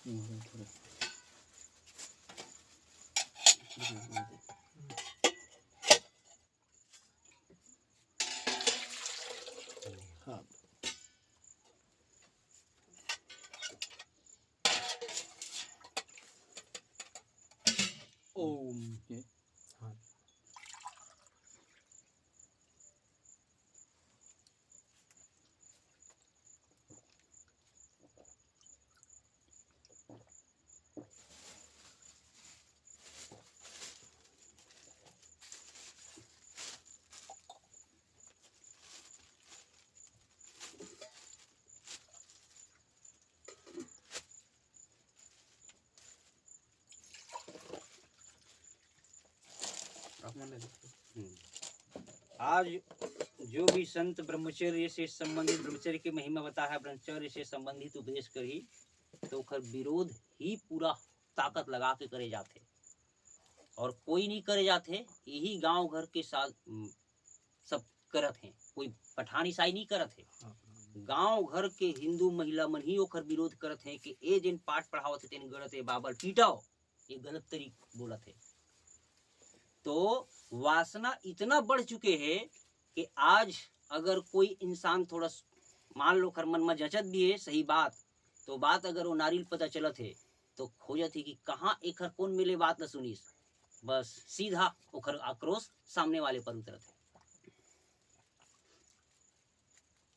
हाँ ओम हाँ आज जो भी संत ब्रह्मचर्य से संबंधित ब्रह्मचर्य की महिमा बता है, ब्रह्मचर्य से संबंधित उपदेश करी तो ओकर विरोध ही पूरा ताकत लगा के करे जाते, और कोई नहीं करे जाते। यही गांव घर के साथ सब करत हैं, कोई पठान ईसाई नहीं करत है। गांव घर के हिंदू महिला मन ही ओकर विरोध करत हैं कि ए जिन पाठ पढ़ावत है तेन गलत है, बाबल पीटाओ, ये गलत तरीक बोलत है। तो वासना इतना बढ़ चुके हैं कि आज अगर कोई इंसान थोड़ा मान लो कर मन में जचत भी है सही बात, तो बात अगर वो नारियल पता चलत है तो खोजत है कि कहाँ एक कौन मिले बात न सुनीस, बस सीधा ओकर आक्रोश सामने वाले पर उतरत है।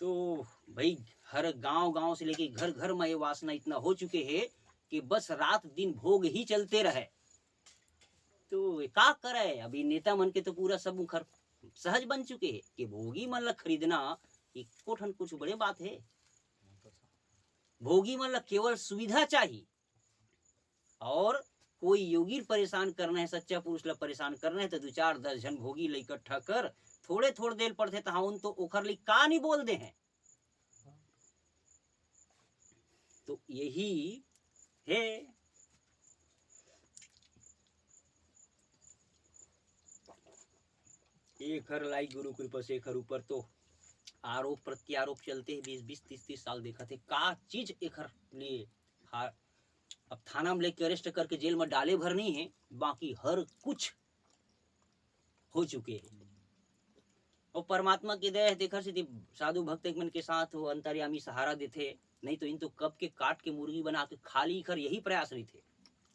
तो भाई हर गांव गांव से लेके घर घर में ये वासना इतना हो चुके हैं कि बस रात दिन भोग ही चलते रहे। तो का करे, अभी नेता मन के तो पूरा सब मुखर सहज बन चुके हैं कि भोगी मन ला खरीदना एको ठन कुछ बड़े बात है। भोगी मन ला केवल सुविधा चाहिए, और कोई योगी परेशान करना है, सच्चा पुरुष ला परेशान करना है तो 2-4-10 जन भोगी ला इकट्ठा कर थोड़े थोड़े देर पड़ते तहाउन तो ओखर ली का नहीं बोल दे हैं। तो यही है। एक हर लाई गुरु कृपा से एक हर ऊपर तो आरोप प्रत्यारोप चलते हैं 20-20, 30-30 साल देखा थे का चीज एक हर लिए। अब थाना में लेके अरेस्ट करके जेल में डाले भर नहीं है, बाकी हर कुछ हो चुके हैं। और परमात्मा की दया है, देखा से साधु भक्त मन के साथ वो अंतर्यामी सहारा देते, नहीं तो इन तो कब के काट के मुर्गी बना के खाली कर यही प्रयास रही थे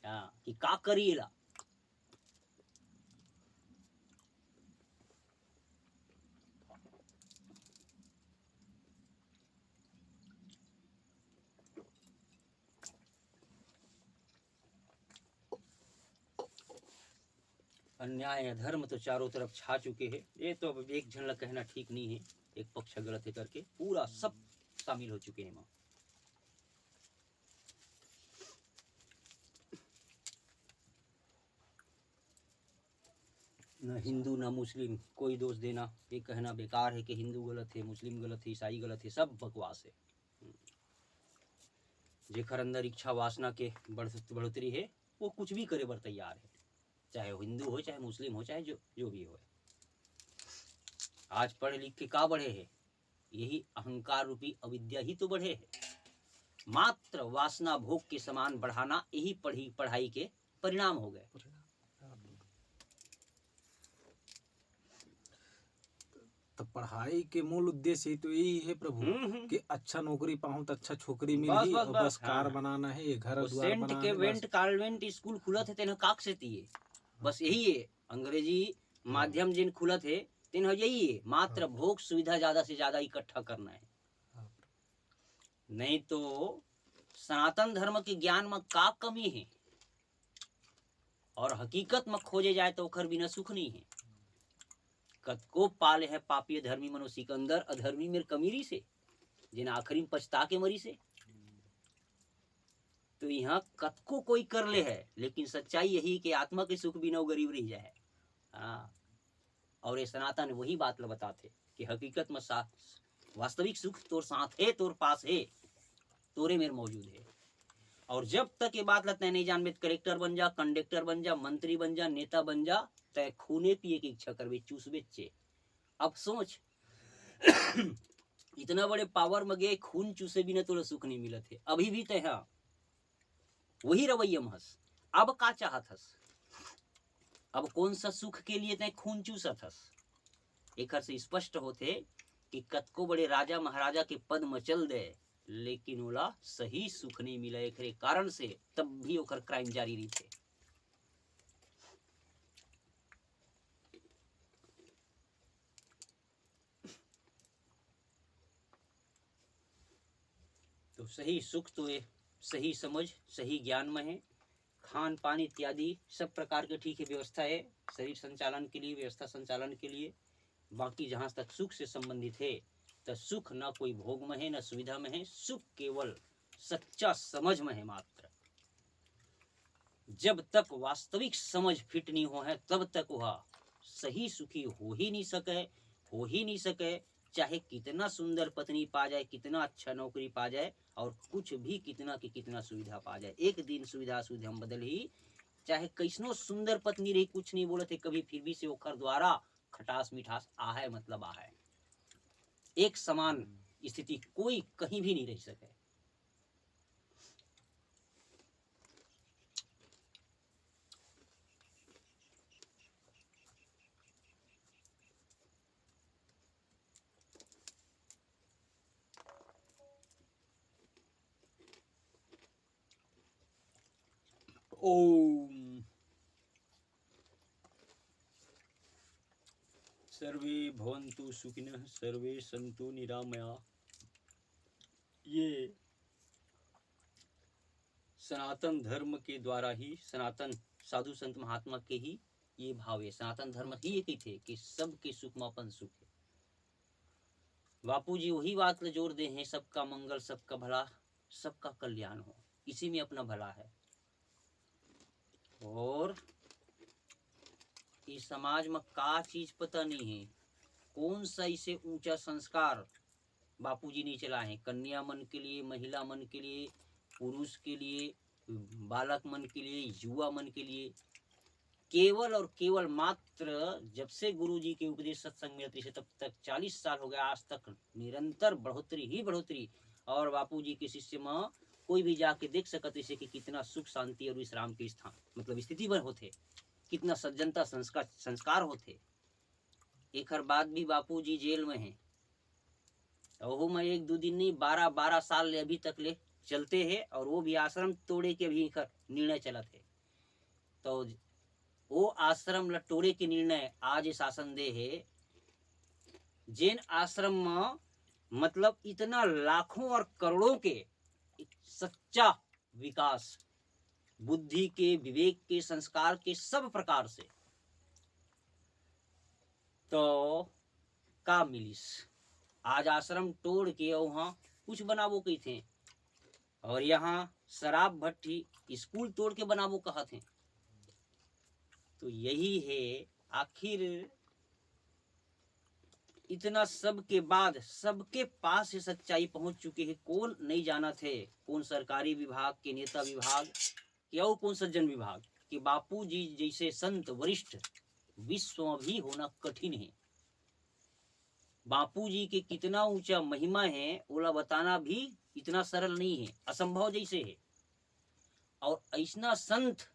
कि का करिएला। अन्याय अधर्म तो चारों तरफ छा चुके हैं। ये तो अब एक जन ला कहना ठीक नहीं है, एक पक्ष गलत है करके पूरा सब शामिल हो चुके हैं। न हिंदू न मुस्लिम कोई दोष देना, ये कहना बेकार है कि हिंदू गलत है, मुस्लिम गलत है, ईसाई गलत है, सब बकवास है। जेकर अंदर इच्छा वासना के बढ़ोतरी है वो कुछ भी करे बर तैयार है, चाहे वो हिंदू हो, चाहे मुस्लिम हो, चाहे जो भी हो। आज पढ़ लिख के का बढ़े है, यही अहंकार रूपी अविद्या ही तो बढ़े है। मात्र वासना भोग के समान बढ़ाना यही पढ़ाई के परिणाम हो गए। तो पढ़ाई के मूल उद्देश्य तो यही है प्रभु कि अच्छा नौकरी पाऊं तो अच्छा छोकरी मिल बस ही, बस और बस बस कार बनाना है, ये घर द्वार बनाना है, वेंट कॉन्वेंट स्कूल खुलत है तेन काक से तिए, बस यही है अंग्रेजी माध्यम जिन खुलत है तेन यही है, मात्र भोग सुविधा ज्यादा से ज्यादा इकट्ठा करना है। नहीं तो सनातन धर्म के ज्ञान में का कमी है, और हकीकत में खोजे जाए तो ओखर बिना सुख नहीं है। कतको पाले है पापी धर्मी मनो सिकंदर, अधर्मी मेरे कमीरी से जिन आखिरी में पछता के मरी से। तो यहाँ कतको कोई कर ले है, लेकिन सच्चाई यही कि आत्मा के सुख बिना गरीब रह जाए। हाँ, और ये सनातन वही बात बताते कि हकीकत में वास्तविक सुख तोर साथ है, तोर पास है, तोरे मेरे मौजूद है। और जब तक ये बात लगता है नहीं जान में, कलेक्टर बन जा, कंडक्टर बन जा, मंत्री बन जा, नेता बन जा, तय खूने पिए की इच्छा कर चूस बेचे। अब सोच इतना बड़े पावर में गए, खून चूसे भी ना तो सुख नहीं मिलत है अभी भी तय। वही रवैयम हस। अब का चाहत हस, अब कौन सा सुख के लिए तय खून चूसत हस। एकर से स्पष्ट होते कि कतको बड़े राजा महाराजा के पद मचल दे, लेकिन ओला सही सुख नहीं मिला एकरे कारण से तब भी ओकर क्राइम जारी रही थे। तो सही सुख तो ये सही समझ सही ज्ञान में है। खान पान इत्यादि सब प्रकार के ठीक है व्यवस्था है शरीर संचालन के लिए, व्यवस्था संचालन के लिए। बाकी जहां तक सुख से संबंधित है तो सुख न कोई भोग में है न सुविधा में है, सुख केवल सच्चा समझ में है मात्र। जब तक वास्तविक समझ फिट नहीं हो है तब तक वह सही सुखी हो ही नहीं सके। चाहे कितना सुंदर पत्नी पा जाए, कितना अच्छा नौकरी पा जाए और कुछ भी कितना की कितना सुविधा पा जाए, एक दिन सुविधा हम बदल ही, चाहे कैसनो सुंदर पत्नी रही कुछ नहीं बोलते कभी, फिर भी से ओखर द्वारा खटास मिठास आहे मतलब आहे। एक समान स्थिति कोई कहीं भी नहीं रह सके। ओम सर्वे भवन्तु सुखिनः सर्वे सन्तु निरामया। ये सनातन धर्म के द्वारा ही, सनातन साधु संत महात्मा के ही ये भाव है। सनातन धर्म ही एक ही थे कि सबके सुख में अपन सुख है। बापू जी वही बात ले जोर दे हैं, सबका मंगल सबका भला सबका कल्याण हो, इसी में अपना भला है। और इस समाज में का चीज पता नहीं है, कौन सा इसे ऊंचा संस्कार बापूजी ने चला है। कन्या मन के लिए, महिला मन के लिए, पुरुष के लिए, बालक मन के लिए, युवा मन के लिए, केवल और केवल मात्र जब से गुरुजी के उपदेश सत्संग में थे तब तक 40 साल हो गया, आज तक निरंतर बढ़ोतरी ही बढ़ोतरी। और बापूजी के शिष्य में कोई भी जाके देख सकत इसे कि कितना सुख शांति और विश्राम के स्थान मतलब स्थिति बन होते, कितना सज्जनता संस्कार होते। एक हर बाद भी बापूजी जेल में है, ओहो में 1-2 दिन नहीं 12 साल ले अभी तक ले चलते हैं, और वो भी आश्रम तोड़े के भी निर्णय चला थे। तो वो आश्रम लटोड़े के निर्णय आज शासन दे है। जैन आश्रम में मतलब इतना लाखों और करोड़ों के सच्चा विकास, बुद्धि के, विवेक के, संस्कार के सब प्रकार से, तो का मिलिस आज आश्रम तोड़ के वहां कुछ बनावो कही थे, और यहाँ शराब भट्टी स्कूल तोड़ के बनावो कहा थे। तो यही है आखिर इतना सब के बाद सबके पास ये सच्चाई पहुंच चुकी है। कौन नहीं जाना थे, कौन सरकारी विभाग के नेता विभाग या कौन सज्जन विभाग, कि बापू जी जैसे संत वरिष्ठ विश्व में भी होना कठिन है। बापू जी के कितना ऊंचा महिमा है ओला बताना भी इतना सरल नहीं है, असंभव जैसे है। और ऐसा संत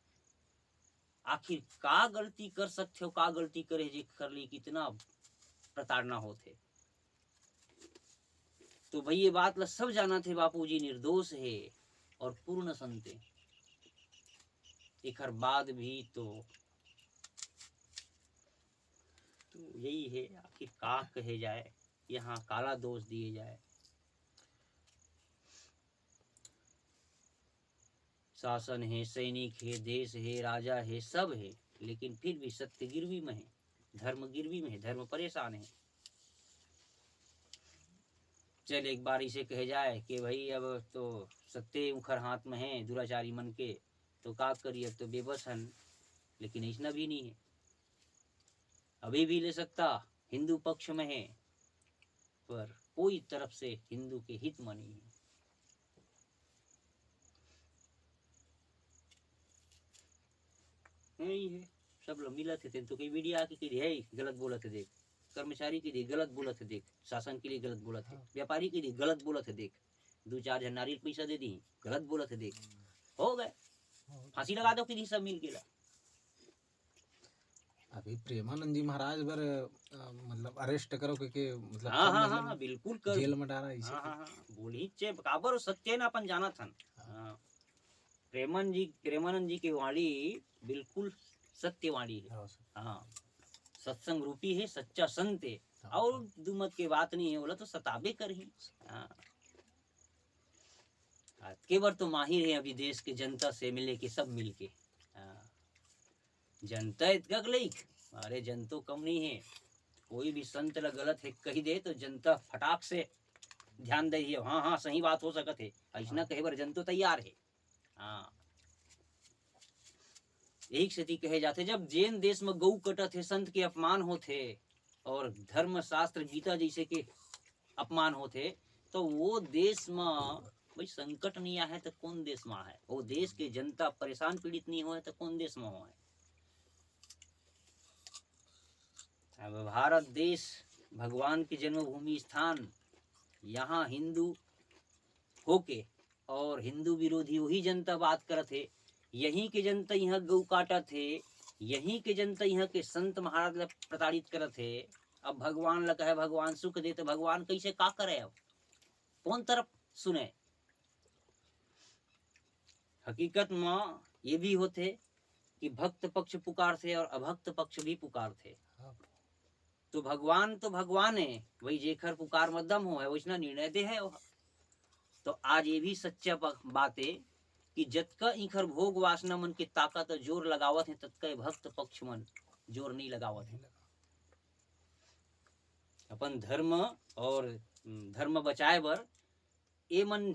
आखिर का गलती कर सकते हो, का गलती करे जे कर ली कितना प्रताड़ना होते। तो भाई ये बात ला सब जाना थे, बापूजी निर्दोष है और पूर्ण संत है। एक हर बाद भी तो यही है आखिर का कहे जाए, यहाँ काला दोष दिए जाए। शासन है, सैनिक है, देश है, राजा है, सब है, लेकिन फिर भी सत्य गिरवी में है, धर्म गिरवी में है, धर्म परेशान है। चल एक बार इसे कहे जाए कि भाई अब तो सत्य उखर हाथ में है दुराचारी मन के, तो का करिए, अब तो बेबस हन। लेकिन ऐसा भी नहीं है, अभी भी ले सकता हिंदू पक्ष में है, पर कोई तरफ से हिंदू के हित में नहीं है। यही है सब लोग मिलत थे। तो कई मीडिया आके कही है गलत बोला थे, देख कर्मचारी के लिए गलत बोला थे, देख शासन के लिए गलत बोला थे, व्यापारी के लिए गलत बोला थे, देख 2-4 हजार नारियल पैसा दे दी गलत बोला थे, देख हो गए। फांसी लगा दो कि सब मिल के। अभी प्रेमानंद जी महाराज बर मतलब अरेस्ट करो के मतलब हाँ कब हाँ मतलब हाँ बिल्कुल कर। जेल में डाला इसे हाँ हाँ हाँ बोली चे बराबर सत्य ना अपन जाना था। हाँ प्रेमानंद जी की वाणी बिल्कुल सत्य वाणी है। हाँ सत्संग रूपी है, सच्चा संत है और दुमत की बात नहीं है, बोला तो सताबे कर ही। हाँ के बार तो माहिर है अभी देश के जनता से मिले के सब मिलके। हाँ जनता इतना गलई, अरे जनतो कम नहीं है। कोई भी संत ला गलत है कही दे तो जनता फटाक से ध्यान दे, हाँ हाँ सही बात हो सकत है, ऐसा कहे बर जनतो तैयार है। हाँ एक स्थिति कहे जाते जब जैन देश में गौ कटत है, संत के अपमान होते और धर्म शास्त्र गीता जैसे के अपमान होते, तो वो देश में भाई संकट नहीं आए तो कौन देश में है, वो देश के जनता परेशान पीड़ित नहीं हो तो कौन देश में हो। अब भारत देश भगवान की जन्मभूमि स्थान, यहाँ हिंदू होके और हिंदू विरोधी वही जनता बात करत है, यहीं के जनता यहाँ गौ काटत है, यहीं के जनता यहाँ के संत महाराज ला प्रताड़ित करत है। अब भगवान ला कहे भगवान सुख दे तो भगवान कैसे का करे, अब कौन तरफ सुने। हकीकत में ये भी होते कि भक्त पक्ष पुकार थे और अभक्त पक्ष भी पुकार थे। तो भगवान है वही जेखर पुकार में दम हो है वैसना निर्णय दे है। तो आज ये भी सच्चा बात है कि जतका इखर भोग वासना मन के ताकत जोर लगावत है तत्का भक्त पक्ष मन जोर नहीं लगावत है। अपन धर्म और धर्म बचाए बर ए मन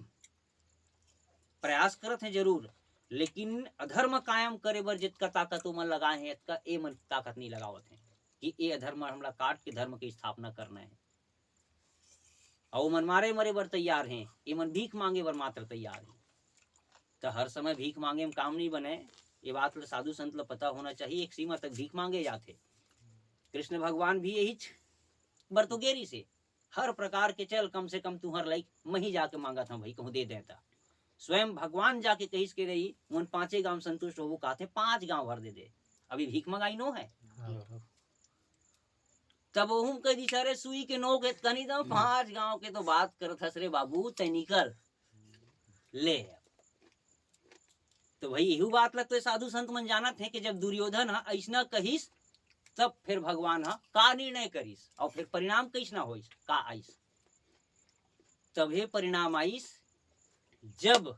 प्रयास करत है जरूर, लेकिन अधर्म कायम करे बर जितका ताकत मन लगाए हैं इतका ए मन ताकत नहीं लगावत है कि ये अधर्म हमला काट के धर्म की स्थापना करना है। और मन मारे मरे बर तैयार हैं, ये मन भीख मांगे बर मात्र तैयार है। तो हर समय भीख मांगे में काम नहीं बने, ये बात साधु संत ला पता होना चाहिए। एक सीमा तक भीख मांगे जाते, कृष्ण भगवान भी यही बरतुगेरी से हर प्रकार के चल कम से कम तुहर लाइक मैं ही जाके मांगा था भाई कहूँ दे देता। स्वयं भगवान जाके कहिस के रही मन 5 गांव संतुष्ट हो कहते 5 गांव भर दे दे, अभी भीख मंगाई नो है। तब हम कह दी सारे सुई के नो के कनी तो 5 गांव के तो बात करत हस रे बाबू तय निकल ले। तो भाई यही बात लगता है साधु संत मन जानत है कि जब दुर्योधन हा ऐसना कहिस तब फिर भगवान हा का निर्णय करिस और फिर परिणाम कैसना होइस का आइस। तभी परिणाम आइस जब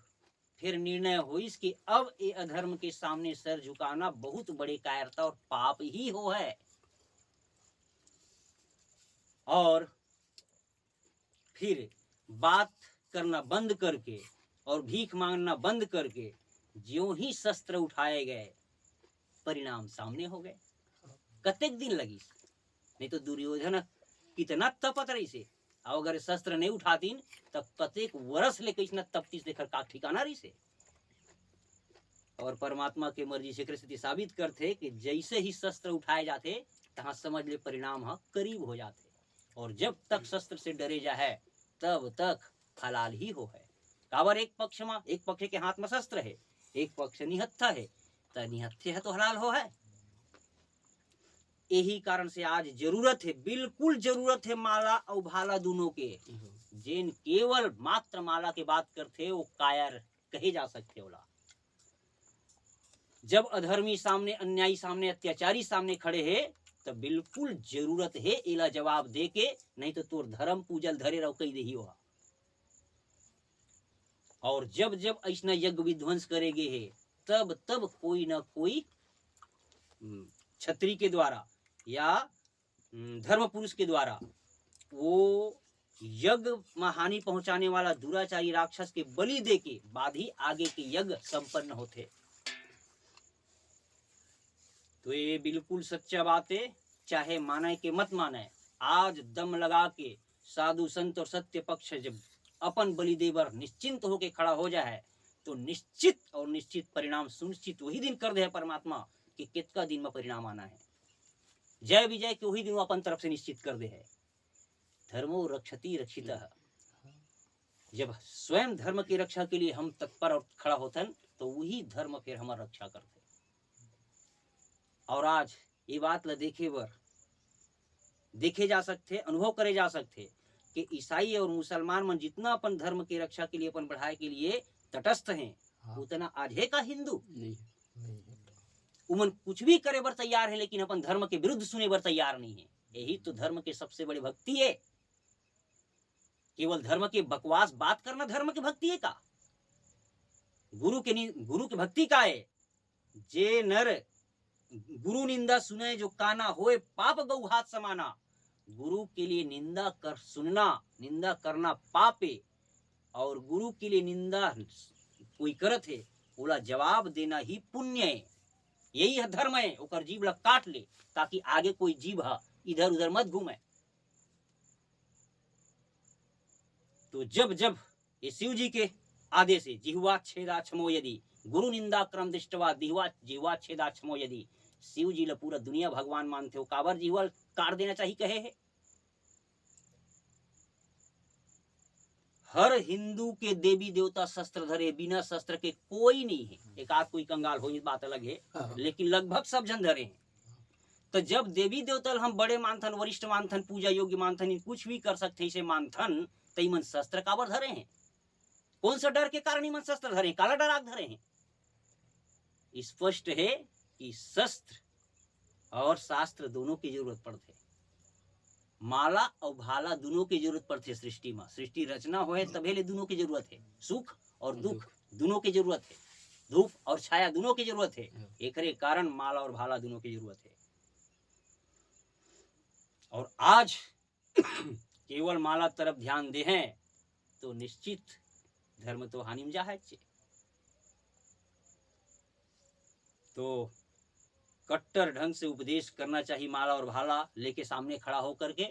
फिर निर्णय होइस कि अब ये अधर्म के सामने सर झुकाना बहुत बड़े कायरता और पाप ही हो है। और फिर बात करना बंद करके और भीख मांगना बंद करके ज्यों ही शस्त्र उठाए गए परिणाम सामने हो गए। कतेक दिन लगी, नहीं तो दुर्योधन कितना तपत रही से, अगर शस्त्र नहीं उठातीन तब कतेक वर्ष ले कैसना तपतीस देखकर का ठिकाना रही से। और परमात्मा के मर्जी से स्थिति साबित करते कि जैसे ही शस्त्र उठाए जाते तहां समझ ले परिणाम हा करीब हो जाते। और जब तक शस्त्र से डरे जा है तब तक हलाल ही हो है। काबर एक पक्ष के हाथ में शस्त्र है, एक पक्ष निहत्था है, तो निहत्थे है तो हलाल हो है। यही कारण से आज जरूरत है, बिल्कुल जरूरत है माला और भाला दोनों के। जिन केवल मात्र माला के बात करते वो कायर कहे जा सकते होला। जब अधर्मी सामने, अन्यायी सामने, अत्याचारी सामने खड़े है तो बिल्कुल जरूरत है इला जवाब दे के, नहीं तो तोर धर्म पूजल धरे रहो कही दे हुआ। और जब जब ऐसा यज्ञ विध्वंस करेगे है तब तब कोई ना कोई छत्री के द्वारा या धर्म पुरुष के द्वारा वो यज्ञ में हानि पहुंचाने वाला दुराचारी राक्षस के बलि दे के बाद ही आगे के यज्ञ संपन्न होते। तो ये बिल्कुल सच्चा बात है, चाहे माने के मत माने। आज दम लगा के साधु संत और सत्य पक्ष जब अपन बलि देवर निश्चिंत होके खड़ा हो जाए तो निश्चित और निश्चित परिणाम सुनिश्चित वही दिन कर दे परमात्मा कि कितना दिन में परिणाम आना है। जय विजय के वही दिन अपन तरफ से निश्चित कर दे है। धर्मो रक्षति रक्षितः। जब स्वयं धर्म की रक्षा के लिए हम तत्पर और खड़ा होतन तो वही धर्म फिर हमार रक्षा करते। और आज ये बात ला देखे जा सकते, अनुभव करे जा सकते कि ईसाई और मुसलमान मन जितना अपन धर्म की रक्षा के लिए, अपन बढ़ाए के लिए तटस्थ हैं, हाँ। उतना आज है का हिंदू नहीं नहीं। उमन कुछ भी करे बर तैयार है, लेकिन अपन धर्म के विरुद्ध सुने बर तैयार नहीं है। यही तो धर्म के सबसे बड़ी भक्ति है। केवल धर्म के बकवास बात करना धर्म की भक्ति है का? गुरु की भक्ति का है? जे नर गुरु निंदा सुने जो काना होए पाप गौ हाथ समाना। गुरु के लिए निंदा कर सुनना, निंदा करना पाप है, और गुरु के लिए निंदा कोई करत है बोला जवाब देना ही पुण्य है। यही है धर्म है। ओकर जीभ ला काट ले ताकि आगे कोई जीभ इधर उधर मत घूमे। तो जब जब ये शिव जी के आदेश है जिह्वा छेदा क्षमो यदि, गुरु निंदा क्रम दृष्टवा जिह्वा छेदा क्षमो यदि, शिव जी ला पूरा दुनिया भगवान मानते हो, काबर जिह्वा काट देना चाहिए कहे है। हर हिंदू के देवी देवता शस्त्र धरे, बिना शस्त्र के कोई नहीं है। एक आध कोई कंगाल हो बात अलग है, हाँ। लेकिन लगभग सब जन धरे हैं। तो जब देवी देवता हम बड़े मानथन, वरिष्ठ मानथन, पूजा योग्य मानथन, कुछ भी कर सकते इसे मानथन, तो मन शस्त्र काबर धरे हैं? कौन सा डर के कारण मन शस्त्र धरे? काला डर आग धरे हैं? स्पष्ट है कि शस्त्र और शास्त्र दोनों की जरूरत पड़ते। माला और भाला दोनों की जरूरत पड़ती है सृष्टि में। सृष्टि रचना होए तभी ले दोनों की जरूरत है। सुख और दुख दोनों की जरूरत है। धूप और छाया दोनों की जरूरत है। एकरे कारण माला और भाला दोनों की जरूरत है। और आज केवल माला तरफ ध्यान दे हैं तो निश्चित धर्म तो हानि में जाए। तो कट्टर ढंग से उपदेश करना चाहिए माला और भाला लेके सामने खड़ा होकर के।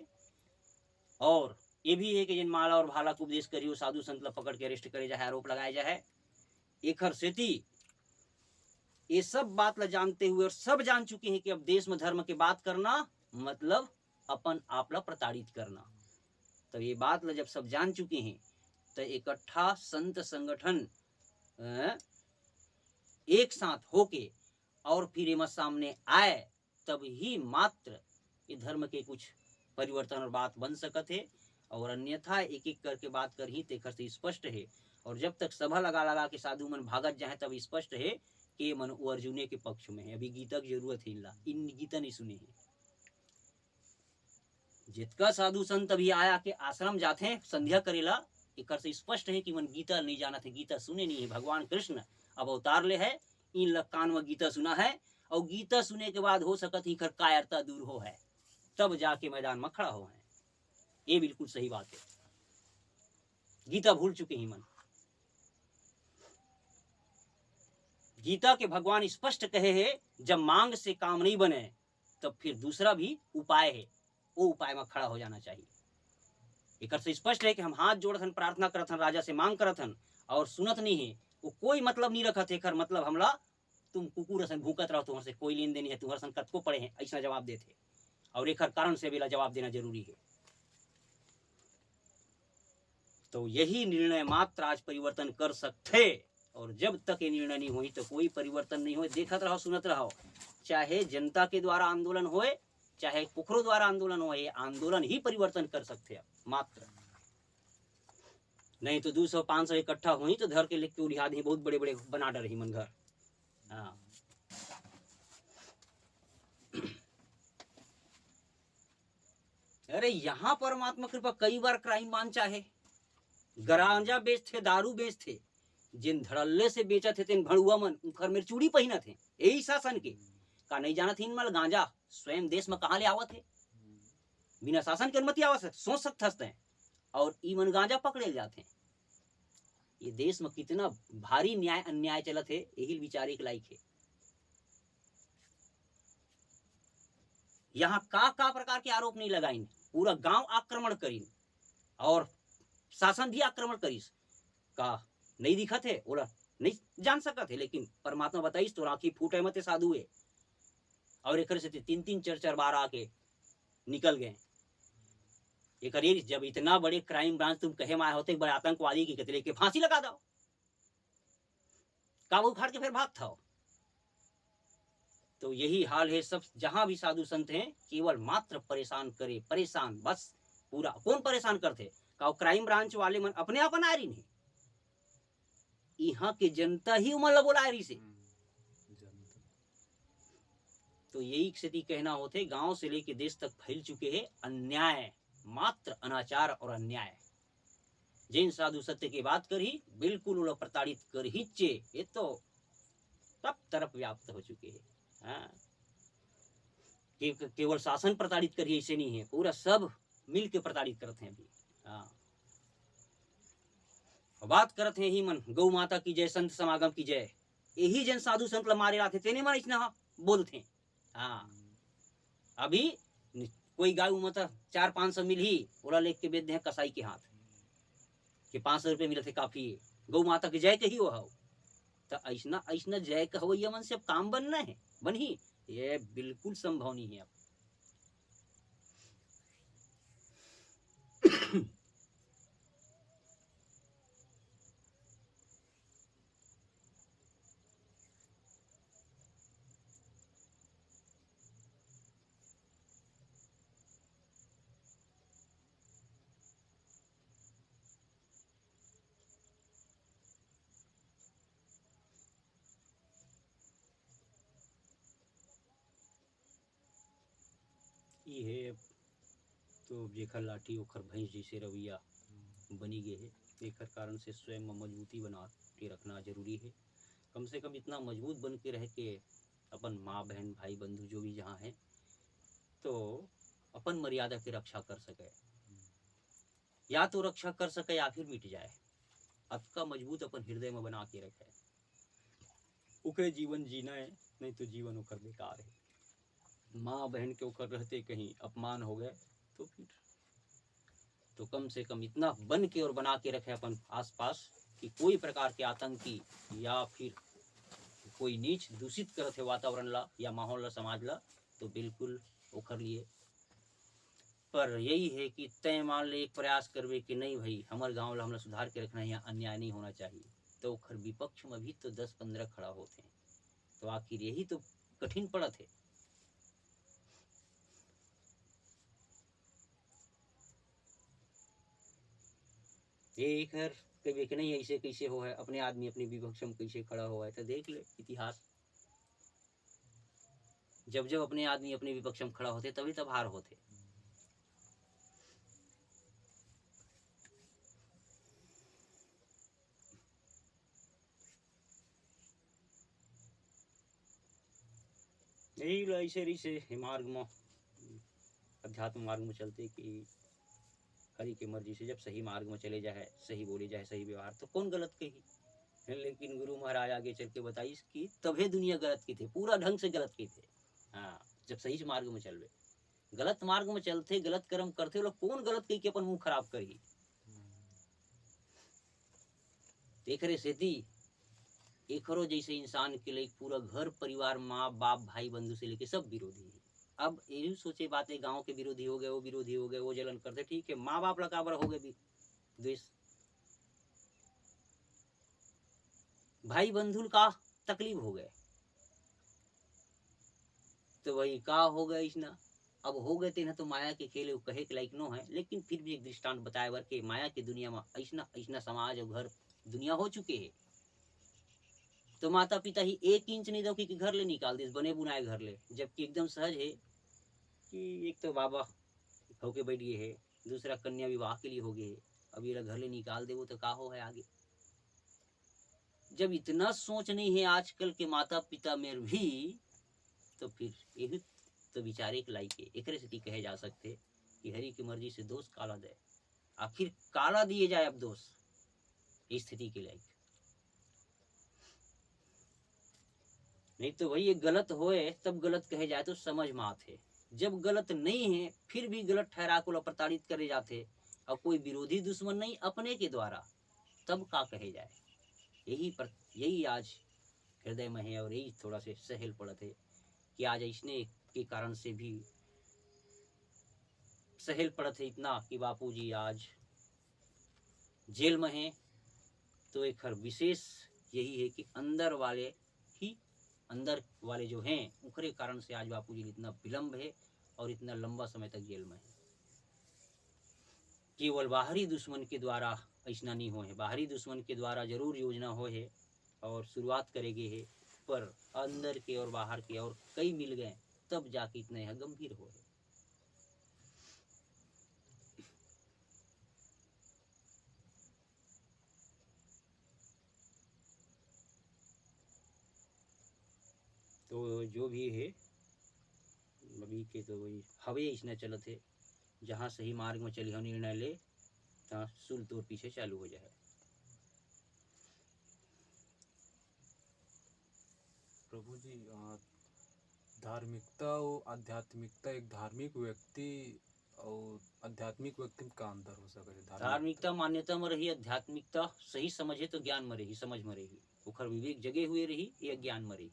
और ये भी है कि जिन माला और भाला को उपदेश करियो साधु संत पकड़ के अरेस्ट करे जाए, आरोप लगाया जाए। एक सेती ये सब बात ला जानते हुए और सब जान चुके हैं कि अब देश में धर्म की बात करना मतलब अपन आप ला प्रताड़ित करना। तो ये बात ला जब सब जान चुके हैं तो इकट्ठा संत संगठन एक साथ होके और फिर ये सामने आए, तब ही मात्र ये धर्म के कुछ परिवर्तन और बात बन सकत है। और अन्यथा एक एक करके बात कर ही तेखर से स्पष्ट है। और जब तक सभा लगा लगा के साधु मन भागत जाए तब स्पष्ट है कि मन वो अर्जुने के पक्ष में है। अभी गीता की जरूरत है इनला, इन गीता नहीं सुने हैं। जितका साधु संत अभी आया के आश्रम जाते हैं संध्या करेला, एक से स्पष्ट है कि मन गीता नहीं जाना थे, गीता सुने नहीं है। भगवान कृष्ण अब अवतार ले है, इन लकान में गीता सुना है, और गीता सुने के बाद हो सकत ही कायरता दूर हो है, तब जाके मैदान में खड़ा हो है। ये बिल्कुल सही बात है। गीता भूल चुके ही मन। गीता के भगवान स्पष्ट कहे है जब मांग से काम नहीं बने तब फिर दूसरा भी उपाय है, वो उपाय में खड़ा हो जाना चाहिए। एक से स्पष्ट है कि हम हाथ जोड़थन, प्रार्थना करथन, राजा से मांग करथन और सुनत नहीं है, वो कोई मतलब नहीं रखत है। कर मतलब हमला तुम कुकुर सन भूकत रहो, तुम्हारे से कोई लेन देन है, तुम्हारे सन कत को पड़े हैं, ऐसा जवाब देते। और एक कारण से बेला जवाब देना जरूरी है। तो यही निर्णय मात्र आज परिवर्तन कर सकते। और जब तक ये निर्णय नहीं हुई तो कोई परिवर्तन नहीं हो। देखत रहो, सुनत रहो, चाहे जनता के द्वारा आंदोलन होए, चाहे पुखरों द्वारा आंदोलन हो, ये आंदोलन ही परिवर्तन कर सकते हैं मात्र। नहीं तो 200-500 इकट्ठा हुई तो धर के लिख के उड़िया दी, बहुत बड़े बड़े बना डर ही मन घर। हाँ। अरे यहाँ परमात्मा कृपा कई बार क्राइम मान चाहे गरांजा बेचते, दारू बेचते, जिन धड़ल्ले से बेचा थे तेन भड़ुआ मन उखर में चूड़ी पहना थे। यही शासन के का नहीं जाना थी इनमल गांजा स्वयं देश में कहाँ ले आवत है, बिना शासन की अनुमति आवत सोच सकते हैं। और ईमन गांजा पकड़े जाते हैं। ये देश में कितना भारी न्याय अन्याय चलत है, यही विचारे के लायक है। यहाँ का प्रकार के आरोप नहीं लगाइन, पूरा गांव आक्रमण करीन और शासन भी आक्रमण करीस का नहीं दिखत है, बोला नहीं जान सकत है। लेकिन परमात्मा बताइस तो राखी फूटे मत साधु है। और एक से 3-3 4-4 बार आके निकल गए। एक अरे जब इतना बड़े क्राइम ब्रांच तुम कहे में आए होते बड़े आतंकवादी की कतले के फांसी लगा दो, काबू उखाड़ के फिर भाग था। तो यही हाल है सब जहां भी साधु संत हैं, केवल मात्र परेशान करे, परेशान बस पूरा। कौन परेशान करते का क्राइम ब्रांच वाले मन अपने आप आ रही नहीं, यहाँ के जनता ही उमल बोला रही से। तो यही स्थिति कहना होते, गांव से लेके देश तक फैल चुके हैं अन्याय, मात्र अनाचार और अन्याय। जिन साधु सत्य की बात करी बिल्कुल उन्हें प्रताड़ित कर ही चे, ये तो सब तरफ व्याप्त हो चुके हैं। हाँ। केवल शासन प्रताड़ित करिए ऐसे नहीं है, पूरा सब मिल के प्रताड़ित करते हैं अभी। हाँ। बात करते हैं ही मन गौ माता की जय, संत समागम की जय, यही जन साधु संत मारे लाते तेने मन इतना बोलते। हाँ। अभी कोई गाय माता 400-500 मिल ही बोला लेख के बेच दे कसाई के हाथ कि 500 रुपये मिले थे काफी है, गौ माता की जय कही वो हो। तो ऐसा ऐसा जय कहवैया मन से अब काम बनना है, बन ही ये बिल्कुल संभव नहीं है अब। ये है तो जेखर लाठी ओखर भैंस जैसे रवैया बनी गए है। एकर कारण से स्वयं में मजबूती बना के रखना जरूरी है। कम से कम इतना मजबूत बन के रह के अपन माँ बहन भाई बंधु जो भी जहाँ है तो अपन मर्यादा की रक्षा कर सके, या तो रक्षा कर सके या फिर मिट जाए। अतका मजबूत अपन हृदय में बना के रखे, उके जीवन जीना है, नहीं तो जीवन उकर बेकार है। माँ बहन के ऊपर रहते कहीं अपमान हो गए तो फिर तो कम से कम इतना बन के और बना के रखे अपन आसपास कि कोई प्रकार के आतंकी या फिर कोई नीच दूषित करते वातावरण ला या माहौल ला समाज ला तो बिल्कुल उखर लिए। पर यही है कि तय मान ले एक प्रयास करवे कि नहीं भाई हमारे गांव ला हमला सुधार के रखना है, यहाँ अन्याय नहीं होना चाहिए, तो उखर विपक्ष में भी तो 10-15 खड़ा होते हैं। तो आखिर यही तो कठिन पड़त है। एक कभी कि नहीं ऐसे कैसे हो है, अपने आदमी अपने विपक्ष में कैसे खड़ा हुआ है, तो देख ले इतिहास। जब जब अपने आदमी अपने विपक्ष में खड़ा होते तभी तब हार होते। यही ऐसे ऐसे मार्ग में अध्यात्म मार्ग में चलते कि हरि की मर्जी से जब सही मार्ग में चले जाए, सही बोले जाए, सही व्यवहार, तो कौन गलत कही। लेकिन गुरु महाराज आगे चल के बताई कि तभी दुनिया गलत की थे, पूरा ढंग से गलत की थे। हाँ, जब सही मार्ग में चल रहे, गलत मार्ग में चलते गलत कर्म करते लोग कौन गलत कही कि अपन मुंह खराब करी। देख रहे सेती एकरो जैसे इंसान के लिए पूरा घर परिवार माँ बाप भाई बंधु से लेके सब विरोधी है। अब यही सोचे बातें गांव के विरोधी हो गए, वो विरोधी हो गए, वो जलन करते, ठीक है माँ बाप लकाबर हो गए भी द्वेष, भाई बंधु का तकलीफ हो गए, तो वही का हो गए इसना। अब हो गए तेना तो माया के खेल कहे के लायक नो है, लेकिन फिर भी एक दृष्टांत बताए बर के माया की दुनिया में ऐसा ऐसा समाज और घर दुनिया हो चुके हैं। तो माता पिता ही 1 इंच नहीं दो कि घर ले निकाल दे बने बुनाए घर ले, जबकि एकदम सहज है कि एक तो बाबा होके बैठ गए है, दूसरा कन्या विवाह के लिए हो गए है, अब ये घर ले निकाल दे वो तो का हो है आगे। जब इतना सोच नहीं है आजकल के माता पिता में भी, तो फिर यही तो विचारे के लायक है। एक स्थिति कहे जा सकते कि हरि की मर्जी से दोष काला दे, आखिर काला दिए जाए अब दोष इस स्थिति के लायक। नहीं तो वही गलत होए तब गलत कहे जाए तो समझ में आते, जब गलत नहीं है फिर भी गलत ठहरा को प्रताड़ित करे जाते और कोई विरोधी दुश्मन नहीं अपने के द्वारा, तब का कहे जाए। यही आज हृदय में है और यही थोड़ा से सहल पड़त है कि आज इसने के कारण से भी सहेल पड़त है इतना कि बापूजी आज जेल में हैं। तो एक हर विशेष यही है कि अंदर वाले जो हैं उनके कारण से आज बापूजी इतना विलंब है और इतना लंबा समय तक जेल में है। केवल बाहरी दुश्मन के द्वारा ऐसा नहीं हो है, बाहरी दुश्मन के द्वारा जरूर योजना हो है और शुरुआत करेगी है, पर अंदर के और बाहर के और कई मिल गए तब जाके इतना यह गंभीर हो है। तो जो भी है अभी के तो वही हवे इसने चलत है, जहाँ सही मार्ग में चली हो निर्णय ले तहाँ सुल तोर पीछे चालू हो जाए। प्रभु जी धार्मिकता और आध्यात्मिकता, एक धार्मिक व्यक्ति और आध्यात्मिक व्यक्ति में का अंतर हो सके? धार्मिकता मान्यता में रही, आध्यात्मिकता सही समझे तो ज्ञान में रही, समझ में रही, उखर विवेक जगे हुए रही, यह ज्ञान में रही।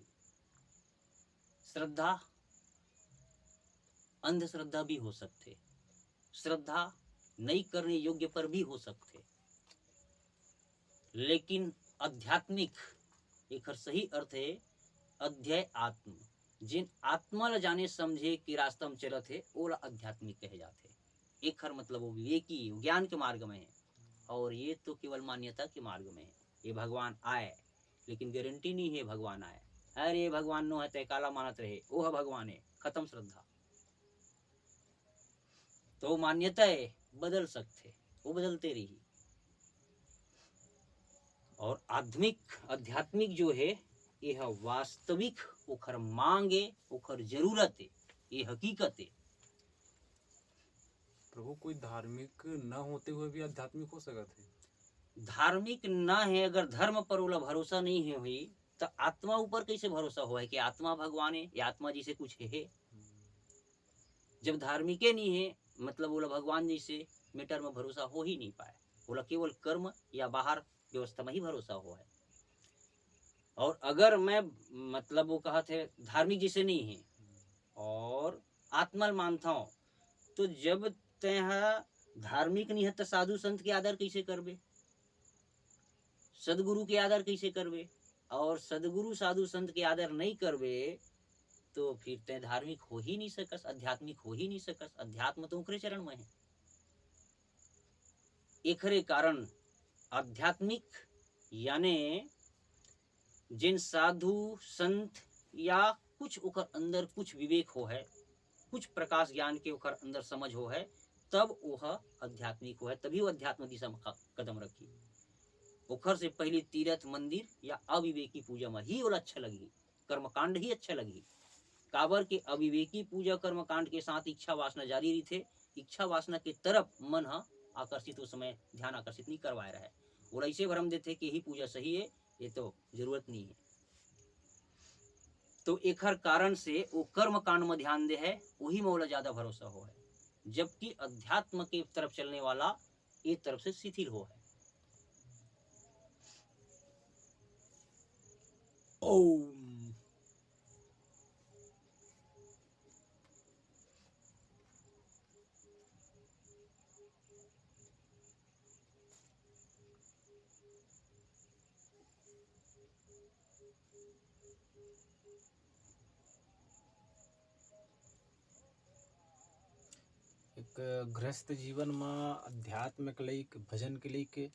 श्रद्धा अंधश्रद्धा भी हो सकते, श्रद्धा नहीं करने योग्य पर भी हो सकते, लेकिन आध्यात्मिक एक सही अर्थ है अध्याय आत्म, जिन आत्मा ला जाने समझे कि रास्ता में चलत है वो आध्यात्मिक कहे जाते। एक हर मतलब वो विवेकी ज्ञान के मार्ग में है, और ये तो केवल मान्यता के मार्ग में है। ये भगवान आए लेकिन गारंटी नहीं है भगवान आए, अरे भगवान नो है तय काला मानत रहे वो है भगवान है, खत्म श्रद्धा। तो मान्यता है बदल सकते, वो बदलते रही। और आध्यात्मिक जो है यह वास्तविक ओखर मांग है, ओखर जरूरत है, ये हकीकत है। प्रभु कोई धार्मिक न होते हुए भी आध्यात्मिक हो सकता है? धार्मिक न है अगर धर्म पर ओला भरोसा नहीं है हुई तो आत्मा ऊपर कैसे भरोसा हुआ है कि आत्मा भगवान है या आत्मा जी से कुछ है। जब धार्मिक नहीं है मतलब बोला भगवान जी से मैटर में भरोसा हो ही नहीं पाए, बोला केवल कर्म या बाहर व्यवस्था में ही भरोसा हुआ है। और अगर मैं मतलब वो कहा थे धार्मिक जिसे नहीं है और आत्मा मानता हूँ, तो जब तह धार्मिक नहीं है तो साधु संत के आदर कैसे करबे, सदगुरु के आदर कैसे करबे, और सदगुरु साधु संत के आदर नहीं करबे तो फिर तय धार्मिक हो ही नहीं सकस, आध्यात्मिक हो ही नहीं सकस। अध्यात्म तो उकरे चरण में है। एकरे कारण आध्यात्मिक यानी जिन साधु संत या कुछ उकर अंदर कुछ विवेक हो है, कुछ प्रकाश ज्ञान के उकर अंदर समझ हो है, तब वह आध्यात्मिक हो है, तभी वो अध्यात्म दिशा में कदम रखी। उखर से पहले तीर्थ मंदिर या अविवेकी पूजा में ही अच्छा लगी, कर्मकांड ही अच्छा लगी। काबर के अविवेकी पूजा कर्मकांड के साथ इच्छा वासना जारी रही थे, इच्छा वासना के तरफ मन आकर्षित उस समय ध्यान आकर्षित नहीं करवाए रहे, वो ऐसे भ्रम देते कि यही पूजा सही है, ये तो जरूरत नहीं है। तो एक हर कारण से वो कर्म कांड में ध्यान दे है, वही में ज्यादा भरोसा हो है, जबकि अध्यात्म के तरफ चलने वाला एक तरफ से शिथिल हो है। ओम। एक गृहस्थ जीवन में अध्यात्म के लिए, भजन के लिए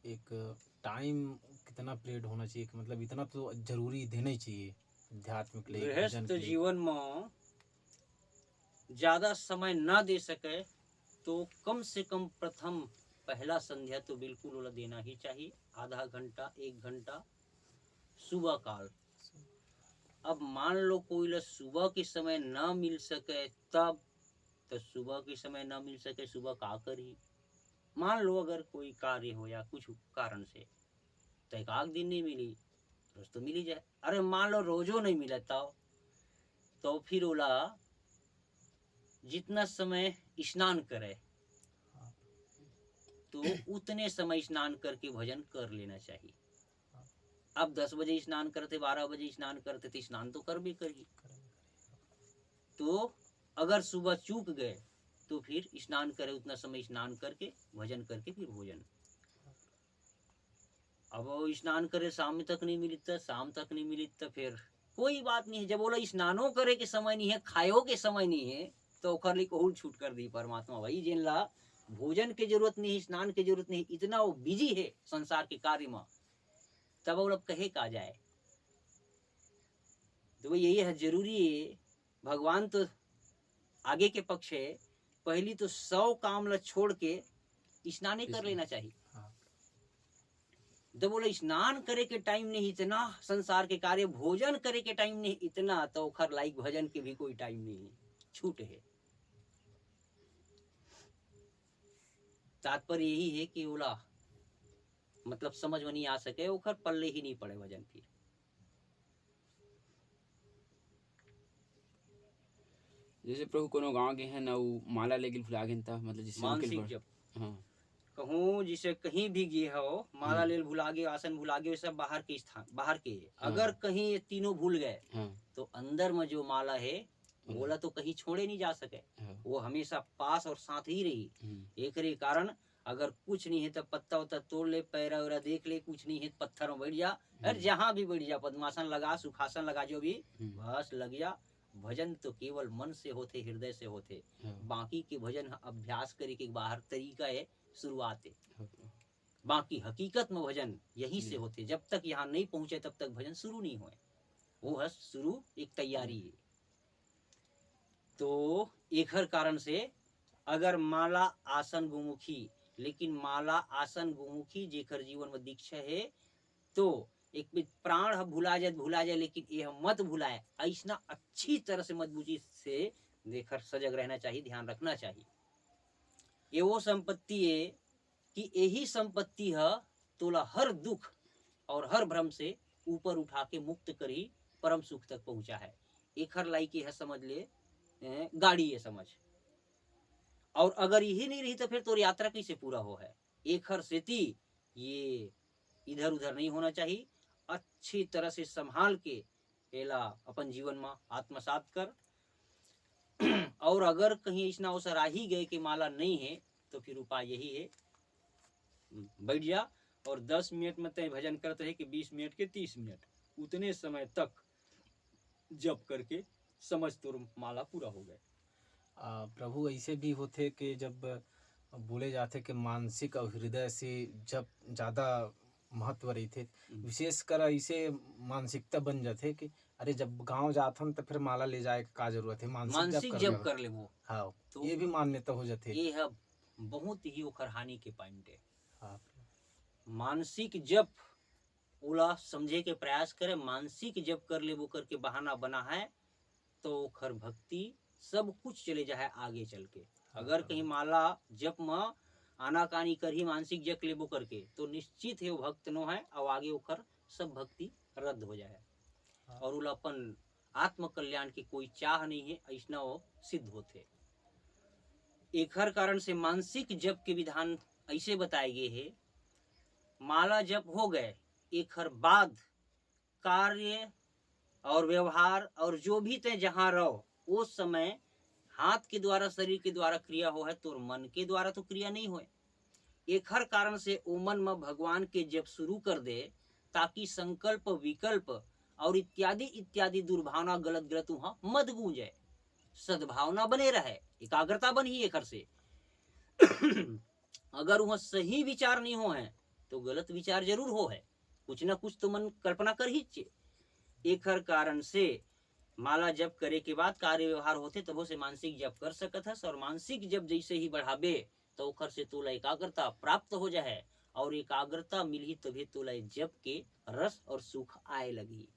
एक टाइम कितना पीरियड होना चाहिए, मतलब इतना तो जरूरी देना ही चाहिए अध्यात्म के लिए, भजन गृहस्थ के लिए। जीवन में ज्यादा समय ना दे सके तो कम से कम प्रथम पहला संध्या तो बिल्कुल वाला देना ही चाहिए, आधा घंटा 1 घंटा सुबह काल। अब मान लो कोई सुबह के समय ना मिल सके तब, तो सुबह के समय ना मिल सके सुबह का करी। मान लो अगर कोई कार्य हो या कुछ कारण से तो एक आध दिन नहीं मिली, रोज तो मिल ही जाए। अरे मान लो रोजो नहीं मिला तो फिर ओला जितना समय स्नान करे तो उतने समय स्नान करके भजन कर लेना चाहिए। अब 10 बजे स्नान करते, 12 बजे स्नान करते तो स्नान तो कर भी करिए। तो अगर सुबह चूक गए तो फिर स्नान करे, उतना समय स्नान करके भजन करके फिर भोजन। अब वो स्नान करे शाम तक नहीं मिली तो शाम तक नहीं मिली तो फिर कोई बात नहीं है। जब बोला स्नानो करे के समय नहीं है, खायो के समय नहीं है, तो ओखर लिए कहूँ छूट कर दी परमात्मा भाई, जिन ला भोजन के जरूरत नहीं, स्नान के जरूरत नहीं, इतना वो बिजी है संसार के कार्य में, तब वो लोग कहे का जाए। तो यही है, जरूरी है। भगवान तो आगे के पक्ष है, पहली तो 100 काम ला छोड़ के स्नान कर लेना चाहिए। हाँ। जब बोले स्नान करे के टाइम नहीं इतना, संसार के कार्य भोजन करे के टाइम नहीं इतना, तो खर लाइक भजन के भी कोई टाइम नहीं है, छूट है। तात्पर्य यही है कि ओला मतलब समझ में नहीं आ सके, ओखर पल्ले ही नहीं पड़े भजन फिर। जैसे प्रभु कोनो गांव के हैं ना, वो माला लेके भुला गए था, मतलब जिससे मानसिक जब हाँ कहूँ जिसे कहीं भी गए हो, माला लेल भुला गए, आसन भुला गए, सब बाहर के स्थान, बाहर के। अगर कहीं ये तीनों भूल गए हाँ तो अंदर में जो माला है बोला तो कहीं छोड़े नहीं जा सके, वो हमेशा पास और साथ ही रही। एक रे कारण अगर कुछ नहीं है तो पत्ता उत्ता तोड़ ले, पैरा वैरा देख ले, कुछ नहीं है पत्थर में बैठ जा, अरे जहाँ भी बैठ जा, पद्मासन लगा, सुखासन लगा, जो भी बस लग जा। भजन तो केवल मन से होते, हृदय से होते। बाकी के भजन अभ्यास करे के बाहर तरीका है, शुरुआत है। बाकी हकीकत में भजन यहीं से होते, जब तक यहाँ नहीं पहुंचे तब तक भजन शुरू नहीं हुए। वो है शुरू, एक तैयारी है। तो एक हर कारण से अगर माला आसन गुमुखी, लेकिन माला आसन गुमुखी जेकर जीवन में दीक्षा है, तो एक प्राण भुला जाए, लेकिन ये मत भुलाए। ऐसा अच्छी तरह से मजबूती से देखकर सजग रहना चाहिए, ध्यान रखना चाहिए। ये वो संपत्ति है कि यही संपत्ति है तोला हर दुख और हर भ्रम से ऊपर उठा के मुक्त करी, परम सुख तक पहुंचा है। एक हर लाई की है, समझ ले गाड़ी है समझ। और अगर यही नहीं रही तो फिर तो यात्रा कैसे पूरा हो है। एक हर सेती ये इधर उधर नहीं होना चाहिए, अच्छी तरह से संभाल के एला अपन जीवन में आत्मसात कर। और अगर कहीं ऐसा अवसर आ ही गए कि माला नहीं है, तो फिर उपाय यही है, बैठ जा और 10 मिनट में तय भजन करते है कि 20 मिनट के 30 मिनट, उतने समय तक जप करके समझ तो माला पूरा हो गए। प्रभु ऐसे भी होते कि जब बोले जाते कि मानसिक और हृदय से जब ज़्यादा महत्व रही थे, विशेषकर ऐसे मानसिकता बन जाते कि अरे जब गांव जाते हम तो फिर माला ले जाए का जरूरत है, मानसिक जब कर ले वो। हाँ, तो ये भी मान्यता हो जाते। ये है बहुत ही ओखर हानि के पॉइंट है। हाँ, मानसिक जब ओला समझे के प्रयास करे, मानसिक जब कर ले वो करके बहाना बना है, तो ओखर भक्ति सब कुछ चले जाए आगे चल के। अगर कहीं माला जप में आनाकानी कर ही मानसिक जप लेबो करके, तो निश्चित है वो भक्त नो है, और आगे ओखर सब भक्ति रद्द हो जाए। और उला अपन आत्म कल्याण की कोई चाह नहीं है, ऐसा वो सिद्ध होते। एक हर कारण से मानसिक जप के विधान ऐसे बताए गए हैं। माला जप हो गए, एक हर बाद कार्य और व्यवहार और जो भी ते जहाँ रहो, उस समय हाथ के द्वारा, शरीर के द्वारा क्रिया हो है, तो मन के द्वारा तो क्रिया नहीं हो। एक हर कारण से ओ मन में भगवान के जप शुरू कर दे, ताकि संकल्प विकल्प और इत्यादि इत्यादि दुर्भावना गलत गलत वहां मत गूंजे, सद्भावना बने रहे, एकाग्रता बनी एक हर से। अगर वहां सही विचार नहीं हो है तो गलत विचार जरूर हो है, कुछ ना कुछ तो मन कल्पना कर ही चे। एक हर कारण से माला जप करे के बाद कार्य व्यवहार होते, तब से मानसिक जप कर सकत है। और मानसिक जप जैसे ही बढ़ाबे तो ओखर से तोला एकाग्रता प्राप्त हो जाए, और एकाग्रता मिली तभी तोला जप के रस और सुख आए लगी।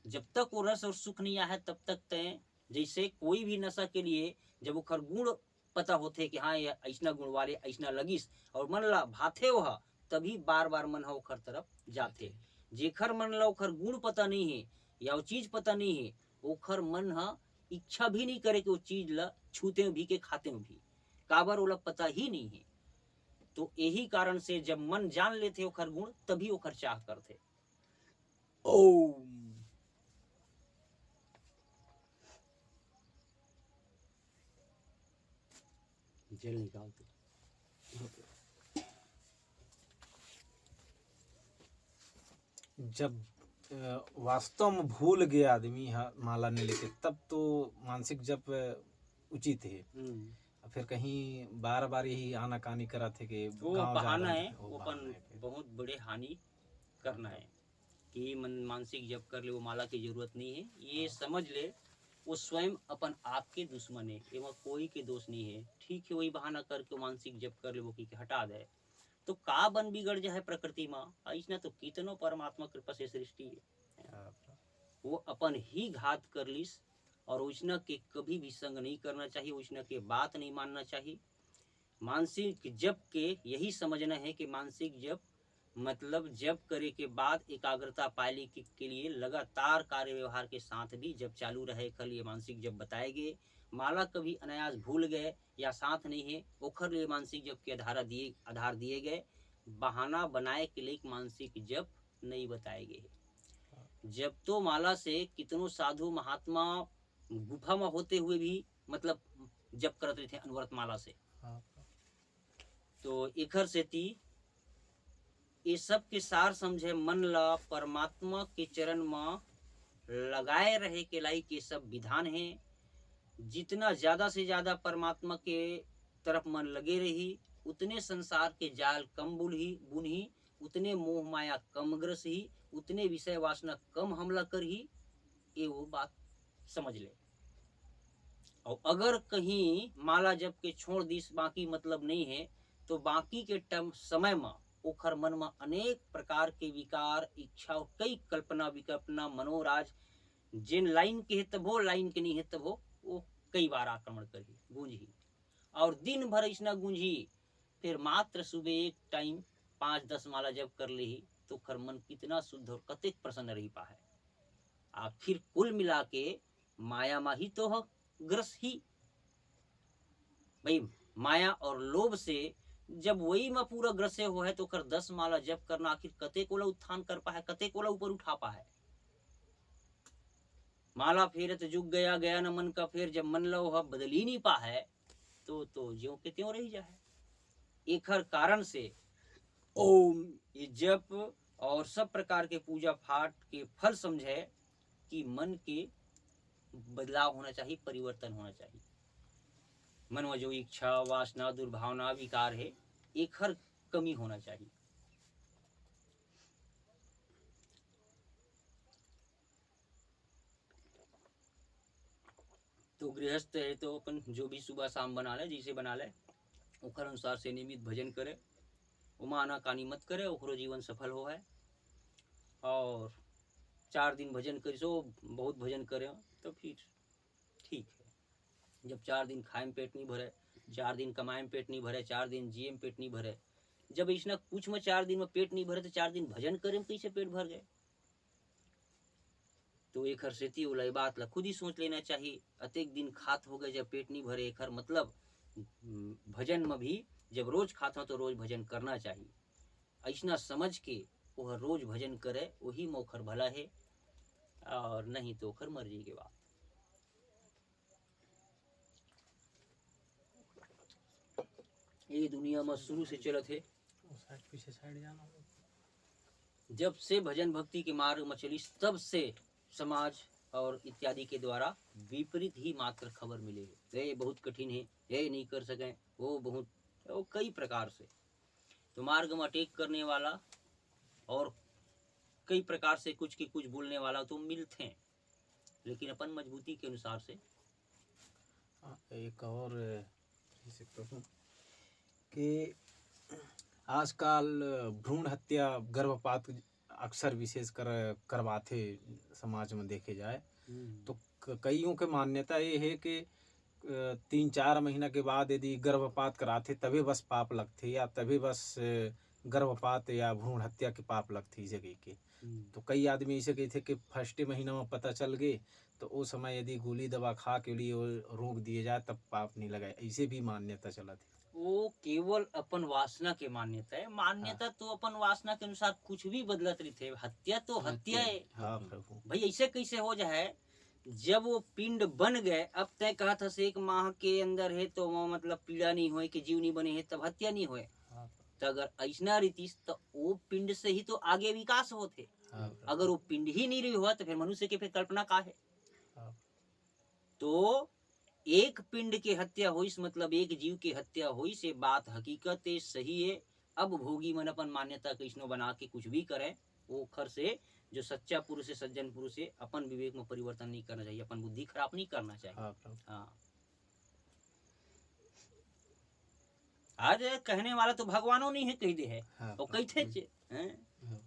जब तक वो रस और सुख नहीं आए तब तक तय, जैसे कोई भी नशा के लिए जब ओखर गुण पता होते कि हाँ ये ऐसा गुण वाले ऐसा लगिस, और मन ला भाथे हो, तभी बार बार मन ओखर तरफ जाते। जेखर मन ला ओखर गुण पता नहीं है या वो चीज पता नहीं है, ओखर मन हा इच्छा भी नहीं करे कि वो चीज ला छूते भी के खाते भी, काबर ओला पता ही नहीं है। तो यही कारण से जब मन जान लेते ओखर गुण, तभी ओखर चाह करते। ओम। जल निकालते। जब वास्तव में भूल गया आदमी माला नहीं लेके, तब तो मानसिक जप उचित है। फिर कहीं बार बार यही आनाकानी करा थे कि वो गाँव जा बहाना रहे है, थे, वो बहाना अपन है फिर। बहुत बड़े हानि करना है कि मानसिक जप कर ले, वो माला की जरूरत नहीं है। ये समझ ले वो स्वयं अपन आपके दुश्मन है, एवं कोई के दोष नहीं है। ठीक है, वही बहाना करके मानसिक जप कर ले, वो की हटा दे तो का बन बिगड़ जाए प्रकृति में। ऐसा तो कितनो परमात्मा कृपा से सृष्टि है, वो अपन ही घात कर लिस। और उसना के कभी भी संग नहीं करना चाहिए, उसना के बात नहीं मानना चाहिए। मानसिक जप के यही समझना है कि मानसिक जप मतलब जप करे के बाद एकाग्रता पाने के लिए लगातार कार्य व्यवहार के साथ भी जब चालू रहे, कल ये मानसिक जप बताए गए। माला कभी अनायास भूल गए या साथ नहीं है, ओखर लिए मानसिक जप के आधार दिए गए। बहाना बनाए के लिए मानसिक जप नहीं बताए गए। जब तो माला से कितनों साधु महात्मा गुफा में होते हुए भी मतलब जप करते थे अनवरत माला से। तो एखर से ती ये सब के सार समझे, मन ला परमात्मा के चरण में लगाए रहे के लाई के सब विधान है। जितना ज्यादा से ज्यादा परमात्मा के तरफ मन लगे रही, उतने संसार के जाल कम बुनही, उतने मोह माया कम ग्रस ही, उतने विषय वासना कम हमला कर ही। ये वो बात समझ ले। और अगर कहीं माला जप के छोड़ दिस, बाकी मतलब नहीं है, तो बाकी के समय में ओखर मन में अनेक प्रकार के विकार, इच्छा, कई कल्पना विकल्पना, मनोराज जिन लाइन के है तब हो, लाइन के नहीं है तब हो, वो कई बार आक्रमण करी गूंजी। और दिन भर इसना गूंजी, फिर मात्र सुबह एक टाइम 5-10 माला जप कर ली तो खर मन कितना शुद्ध और कतिक प्रसन्न रही पा है। आखिर कुल मिला के माया मा ही तो ग्रस ही भाई, माया और लोभ से जब वही में पूरा ग्रसे हो है तो कर 10 माला जप करना आखिर कते कोला उत्थान कर पा है, कते कोला ऊपर उठा पा है। माला फेरत जुग गया गया न मन का फेर, जब मन लो बदल ही नहीं पा है तो ज्यों के त्यों रही जाए। एक हर कारण से ओम ये जप और सब प्रकार के पूजा पाठ के फल समझे कि मन के बदलाव होना चाहिए, परिवर्तन होना चाहिए। मन में जो इच्छा, वासना, दुर्भावना, विकार है, एक हर कमी होना चाहिए। तो गृहस्थ है तो अपन जो भी सुबह शाम बना ले, जैसे बना ले, ओखर अनुसार से नियमित भजन करे, उमा आनाकानी मत करे, ओकरो जीवन सफल हो है। और 4 दिन भजन करिसो, बहुत भजन करे तो फिर ठीक है। जब 4 दिन खाए में पेट नहीं भरे, 4 दिन कमाए में पेट नहीं भरे, 4 दिन जिए में पेट नहीं भरे, जब इसना कुछ में 4 दिन में पेट नहीं भरे तो 4 दिन भजन करे में कैसे पेट भर गए। तो एक हर सेती उलय बात ला खुद ही सोच लेना चाहिए। अतेक दिन खात हो गए जब पेट नहीं भरे, एक हर मतलब भजन में भी जब रोज खाता तो रोज भजन करना चाहिए। ऐसा समझ के वह रोज भजन करे, वही मोखर भला है, और नहीं तो खर मर्जी के बात। ये दुनिया में शुरू से चलत है, पीछे साइड जाना। जब से भजन भक्ति के मार्ग में चली तब से समाज और इत्यादि के द्वारा विपरीत ही मात्र खबर मिलेगी। ये बहुत कठिन है, ये नहीं कर सके, वो बहुत, वो कई प्रकार से। तो मार्ग में अटैक करने वाला और कई प्रकार से कुछ की कुछ बोलने वाला तो मिलते हैं, लेकिन अपन मजबूती के अनुसार से। एक और जैसे प्रभु कि आजकल भ्रूण हत्या, गर्भपात अक्सर विशेष कर करवाते समाज में देखे जाए तो कईयों के मान्यता ये है कि 3-4 महीना के बाद यदि गर्भपात कराते तभी बस पाप लगते, या तभी बस गर्भपात या भ्रूण हत्या के पाप लगते जगह के। तो कई आदमी ऐसे कहते कि फर्स्ट महीना में पता चल गए तो उस समय यदि गोली दवा खा के लिए रोक दिए जाए तब पाप नहीं लगाए, ऐसे भी मान्यता चला थी। वो केवल अपन वासना के मान्यता है। मान्यता तो अपन वासना के अनुसार कुछ भी बदलत रही थे। हत्या तो हत्या है। हाँ प्रभु, भाई ऐसे कैसे हो जाए जब वो पिंड बन गए, अब तय कहा था से 1 माह के अंदर है तो वो मतलब पीड़ा नहीं होए कि जीव नहीं बने है तब हत्या नहीं होए। हाँ तो अगर ऐसना रीतिस तो वो पिंड से ही तो आगे विकास होते। हाँ अगर वो पिंड ही नहीं रही हुआ तो फिर मनुष्य की फिर कल्पना का है। हाँ तो एक पिंड के हत्या हुई मतलब एक जीव की हत्या हुई से बात हकीकत है, सही है। अब भोगी मन अपन मान्यता कैसनो बना के कुछ भी करें, वो खर से जो सच्चा पुरुष है, सज्जन पुरुष है, अपन विवेक में परिवर्तन नहीं करना चाहिए, अपन बुद्धि खराब नहीं करना चाहिए। हाँ प्रभु। हाँ, आज कहने वाला तो भगवानों नहीं है, कही दे है हाँ और प्रभु। कही थे हैं? हाँ।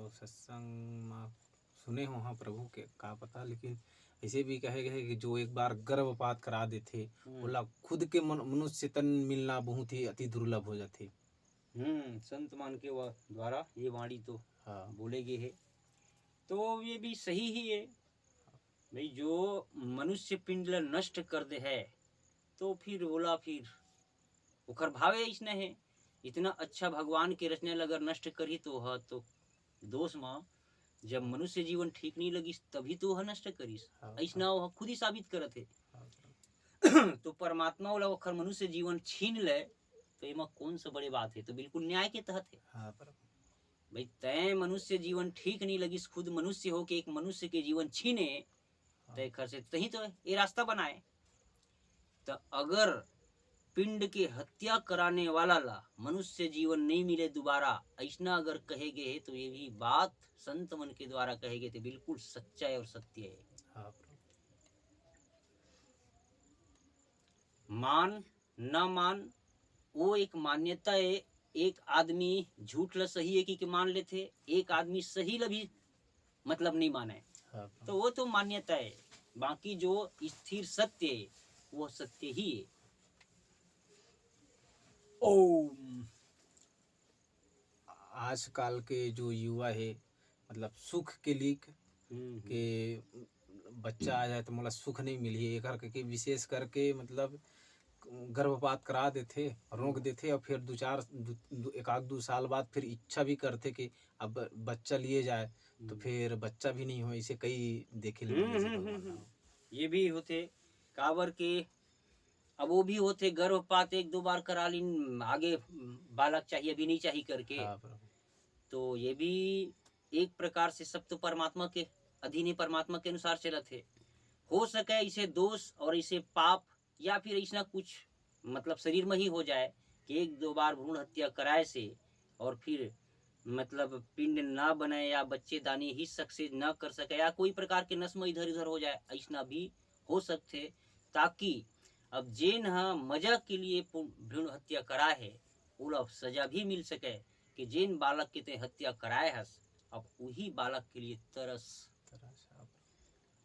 सत्संग में सुने हो हाँ प्रभु के का पता, लेकिन ऐसे भी कहे गए कि जो एक बार गर्भपात करा देते बोला खुद के मनुष्य तन मिलना बहुत ही अति दुर्लभ हो जाते। संत मान के द्वारा ये वाणी तो हाँ बोले गए है, तो ये भी सही ही है भाई। जो मनुष्य पिंड ला नष्ट कर दे है तो फिर बोला फिर उखर भावे इसने है। इतना अच्छा भगवान के रचना अगर नष्ट करी तो ह तो दोष माँ जब मनुष्य जीवन ठीक नहीं लगी तभी तो वह नष्ट करीस। हाँ ऐसना वह खुद ही साबित करत है। हाँ प्रभु। तो परमात्मा वाला वखर मनुष्य जीवन छीन ले तो एमा कौन सा बड़ी बात है, तो बिल्कुल न्याय के तहत है हाँ प्रभु। भाई। तय मनुष्य जीवन ठीक नहीं लगी, खुद मनुष्य हो के एक मनुष्य के जीवन छीने तय खर से तही तो ये रास्ता बनाए। तो अगर पिंड के हत्या कराने वाला ला मनुष्य जीवन नहीं मिले दोबारा, ऐसना अगर कहे गए तो ये भी बात संत मन के द्वारा कहे गए थे, बिल्कुल सच्चा है और सत्य है। हाँ प्रभु। मान न मान वो एक मान्यता है। एक आदमी झूठ ल सही है कि मान लेते, एक आदमी सही ल भी मतलब नहीं माने, हाँ प्रभु। तो वो तो मान्यता है। बाकी जो स्थिर सत्य है वो सत्य ही है। ओम। आजकल के जो युवा है मतलब सुख के लिए के बच्चा आ जाए तो मतलब सुख नहीं मिली है, करके विशेष करके मतलब गर्भपात करा देते रोक देते और फिर एक आध 2 साल बाद फिर इच्छा भी करते कि अब बच्चा लिए जाए तो फिर बच्चा भी नहीं हो। इसे कई देखे ले मिले से भगवान नाम। ये भी होते काबर के अब वो भी होते गर्भपात 1-2 बार करा लीन, आगे बालक चाहिए अभी नहीं चाहिए करके। हाँ प्रभु। तो ये भी एक प्रकार से सब तो परमात्मा के अधीन ही, परमात्मा के अनुसार चलत है। हो सके इसे दोष और इसे पाप या फिर ऐसा कुछ मतलब शरीर में ही हो जाए कि 1-2 बार भ्रूण हत्या कराए से और फिर मतलब पिंड ना बने या बच्चे दानी ही सक्सेस ना कर सके या कोई प्रकार के नस्म इधर उधर हो जाए, ऐसा भी हो सकते। ताकि अब जेन हा मजा के लिए भ्रूण हत्या कराए है उला सजा भी मिल सके कि जेन बालक के ते हत्या कराए हस अब वही बालक के लिए तरस,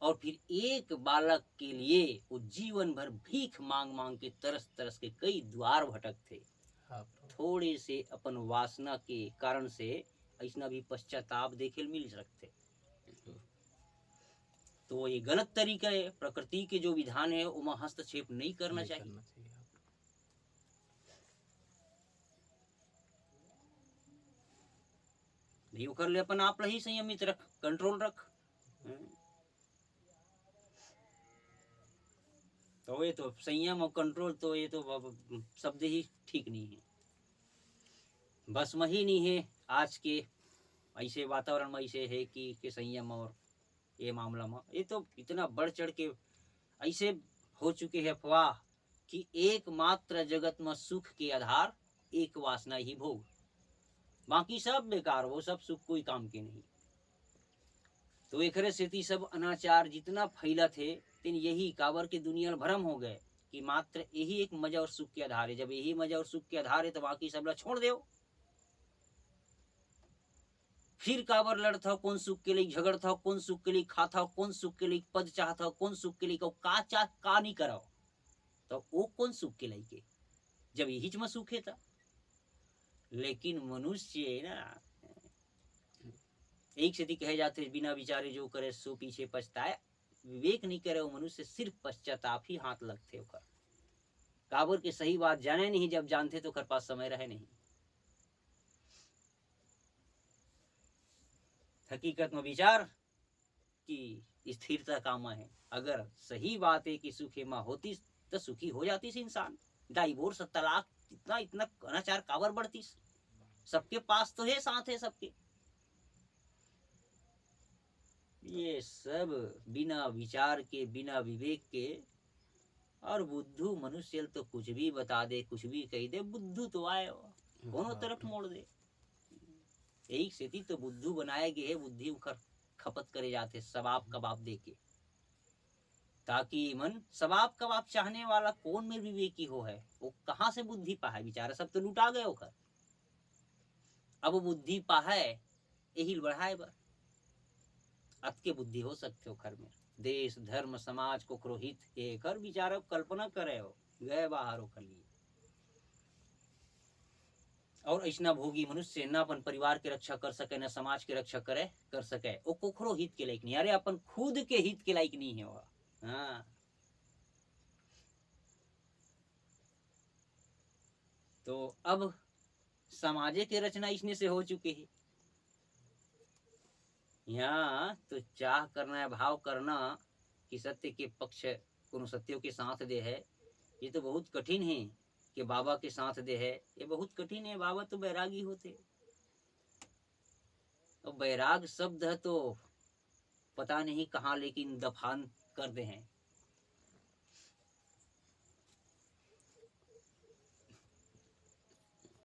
और फिर एक बालक के लिए वो जीवन भर भीख मांग मांग के तरस तरस के कई द्वार भटकते। हाँ प्रभु। थोड़े से अपन वासना के कारण से ऐसा भी पश्चाताप देखे मिल सकते। तो ये गलत तरीका है। प्रकृति के जो विधान है उमा हस्तक्षेप नहीं करना नहीं चाहिए। करना चाहिए। नहीं वो कर ले अपन आप ही संयमित रख, कंट्रोल रख। तो ये तो संयम और कंट्रोल तो ये तो शब्द ही ठीक नहीं है, बस में ही नहीं है। आज के ऐसे वातावरण में ऐसे है कि संयम और ये मामला में ये तो इतना बढ़ चढ़ के ऐसे हो चुके हैं अफवाह कि एकमात्र जगत में सुख के आधार एक वासना ही भोग, बाकी सब बेकार, वो सब सुख कोई काम के नहीं। तो एक स्थिति सब अनाचार जितना फैला थे तीन यही काबर के दुनिया भ्रम हो गए कि मात्र यही एक मजा और सुख के आधार है। जब यही मजा और सुख के आधार है तो बाकी सब ला छोड़ दो। फिर काबर लड़ता हो, कौन सुख के लिए झगड़ता हो, कौन सुख के लिए खाता हो, कौन सुख के लिए पद चाहता हो, कौन सुख के लिए का चाह का नहीं कराओ, तो वो कौन सुख के लिए के जब यही में सुख है था। लेकिन मनुष्य है ना, एक से कहे जाते बिना विचारे जो करे सो पीछे पछताए। विवेक नहीं करे वो मनुष्य, सिर्फ पश्चाताप ही हाथ लगते ओकर। काबर के सही बात जाने नहीं, जब जानते तो ओकर पास समय रहे नहीं। हकीकत में विचार कि स्थिरता कामा है। अगर सही बात है कि सुखी माँ होती तो सुखी हो जाती इंसान। डाइवोर्स तलाक इतना इतना अनाचार काबर बढ़ती। सबके पास तो है, साथ है सबके। ये सब बिना विचार के, बिना विवेक के। और बुद्धू मनुष्य तो कुछ भी बता दे, कुछ भी कह दे, बुद्धू तो आए दोनों तरफ मोड़ दे। एक स्थिति तो बुद्धू बनाए गए है, बुद्धि उखर खपत करे जाते सबाब कबाब दे के, ताकि मन सबाब कबाब चाहने वाला कौन में विवेकी हो है, वो कहाँ से बुद्धि पाए। बेचारा सब तो लुटा गए होकर। अब बुद्धि पाए यही बढ़ाए बर अतके बुद्धि हो सकते हो घर में। देश धर्म समाज को क्रोहित कर विचार कल्पना करे हो गए बाहर हो कर लिए। और ऐसा भोगी मनुष्य न अपन परिवार के रक्षा कर सके, न समाज के रक्षा करे कर सके, वो कोखरो हित के लायक नहीं। अरे अपन खुद के हित के लायक नहीं है वो। हाँ, तो अब समाज के रचना इसने से हो चुके हैं। यहाँ तो चाह करना है, भाव करना कि सत्य के पक्ष कोनो सत्यों के साथ दे है, ये तो बहुत कठिन है। कि बाबा के साथ दे है, ये बहुत कठिन है। बाबा तो बैरागी होते। और बैराग शब्द है तो पता नहीं कहाँ लेकिन दफान कर दे हैं।